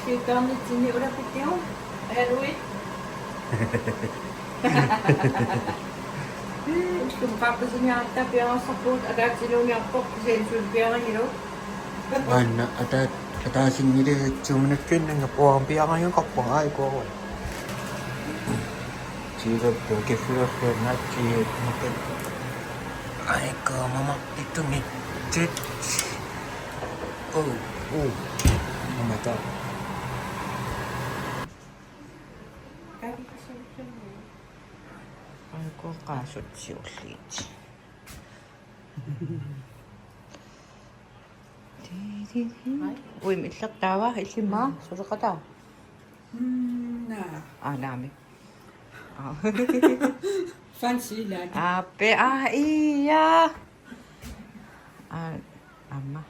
Skjutgarnitsini ulapittiu. Herui. Uskun qaqqasini aattaa piarassarpuut ataatsiluniarpoq sensul piarangilu. Anna ataasingilitsumnakkinnanga puarampiarayuqarpung aikuaru. Tiilerpu kiffilerfiannaatsigit aika mamartittuni tit. Mamata. Aiko qaasutsiulliit. Ui millertaava illimmaa suleqataa. Naami. Fancy lad. Ape iya. Amma.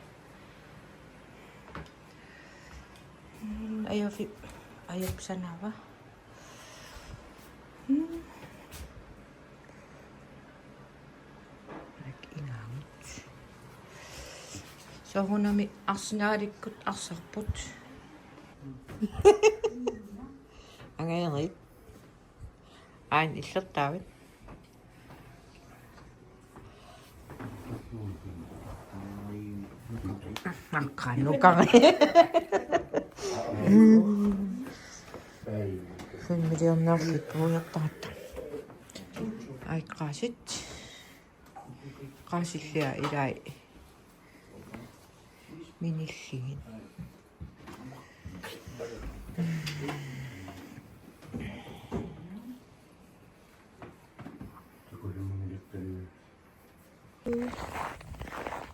Ayop sanawa. Ingaamut. So hunami arsingaalikkut arsarput. Angayri. Ain illertaavit. Kanukari. Filmiliornerlit muiartarta. Ai qaasit. Qaasillia ilai. Minilligin.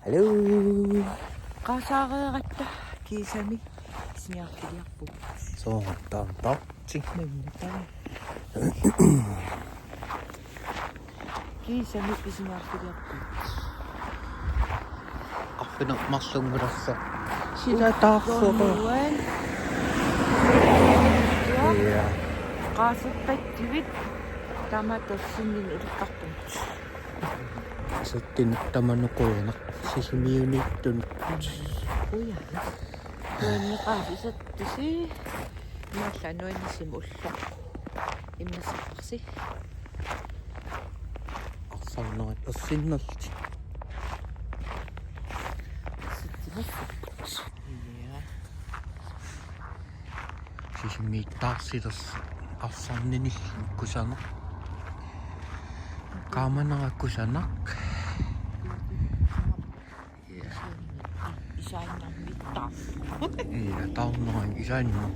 Hello. Qasaareeratta kiisami siniartiliarpu. Soortartarti. Nunnataa. Kiisami siniartiliarpu. Qarfinermarlungulassa. Sila taarfora. Ja. Qaasuttattivit tamatorsinnin uliqqarput. Sittinuttamanuquunaq sisimiunittun. Uja. Nuanneqaafisаттуси наалла нуаннисим улла иммасақарси Arsannerat ersinnerlit. ситтимассаппут иа Sisimiittaarsilers arsanninillu kusaneq. Kaamanerakusaneq. исаиннармиттаа Ja taarnerang isaannu.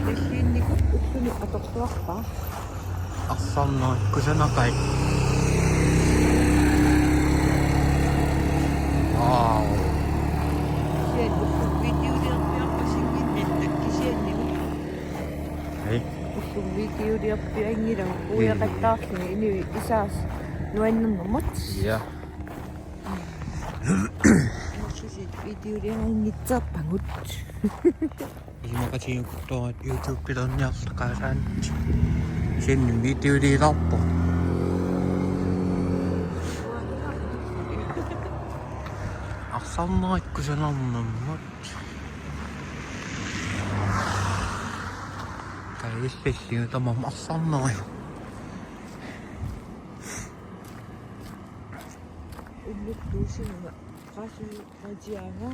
таллиинникут уллуни аторлуарпаа Arsannerat kusanaqai. Wow. сиан уллу видеолиерпиарпасингиннат кисианнигу Hey. уллу видеолиерпиангилау уяқаттаарлуни иниви исаас нуаннернэрмут Ja. Sisi videoleerangitserpangut. Imaqatiuktorat YouTube-pilerniarleqaalaanit. Sinni videoliilarpo. Arsannerat kusanarnermut. Kaillilliu tamam arsannerat. Уллуттуусинуга qasu rajianga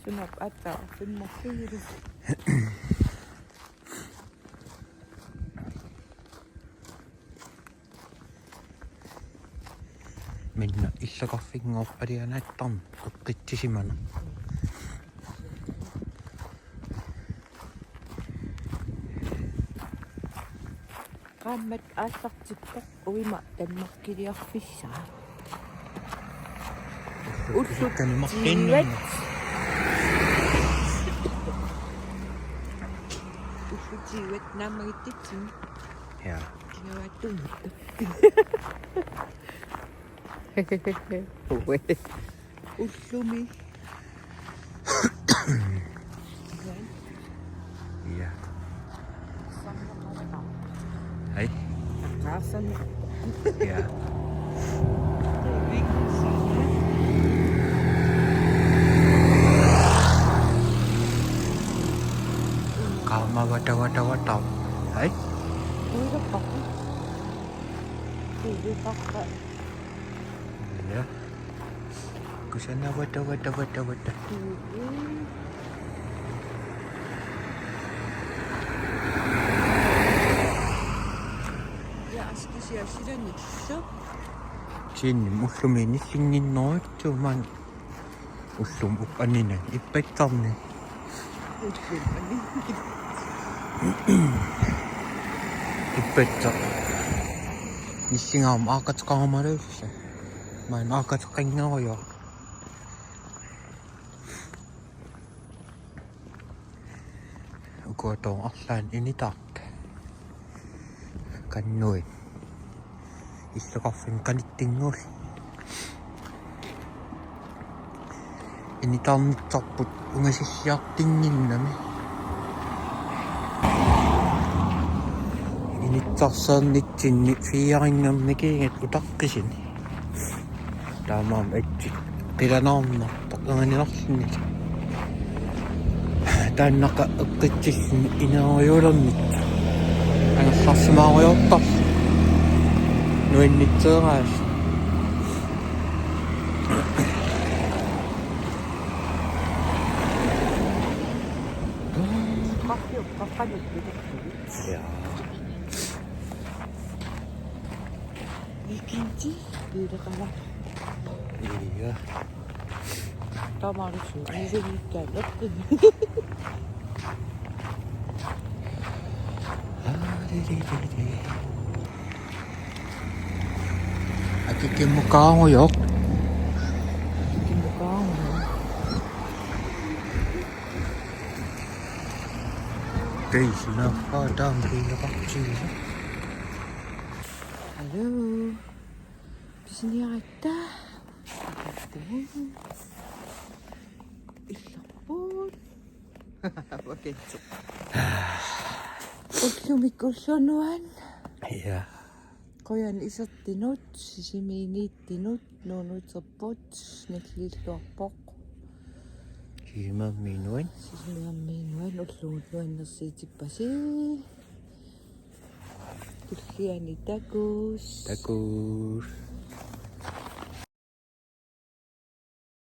sunap atta sunmorlugulu Minna иллақарфингоорпалианааттарн эққитсисимана. qaammat aallartippoq uima tammarkiliarfissaa Ullukkanimartinnunnga. ullutiivat naamagittatsin Ja. kinavaattunnuttu ullumi Ja. Hej. Qarsan Ja. Kama wata. Hey? Uy, pak. Uy, pak. Iya. Ke sana wata. Ya, aski siya nisyo. Sinni ullumini singin noittuman. Ullum upaninen ippettamni. Ippetta. Nissingaam aakatskaamaruussa. Mä en aakatskangaaja. Ukoton allaan initakke. Kannuin. Istokaffin kanittingul. Initaan tapput ungasisiaktinginnami. Inittarsaarni fiaringammikiingat utakkisin. Taamaam etsi qilanaarnartaq anganilarsinnit. Taannaqa eqqitsissin inaariulernik. Angerlarsimaariortar. Nuinnitseeraas. Ja. Ikinci, biri kalah. Iya. Tamam, şu yüzükler yaptı. Akikin mukaan yok. Şimdi kalma. Teisina faadaan kyllä kaksiisa. Halo, di sini ada. Isapun. Begitu. Ullumikkullunuan. Iya. Kojan isot tinut, sisimini tinut, nunut sapot, neklilluarpoq. Siima minuin. Sisimiammiinuan ulluulluannersiitippasi. Tulliani takus. Takus.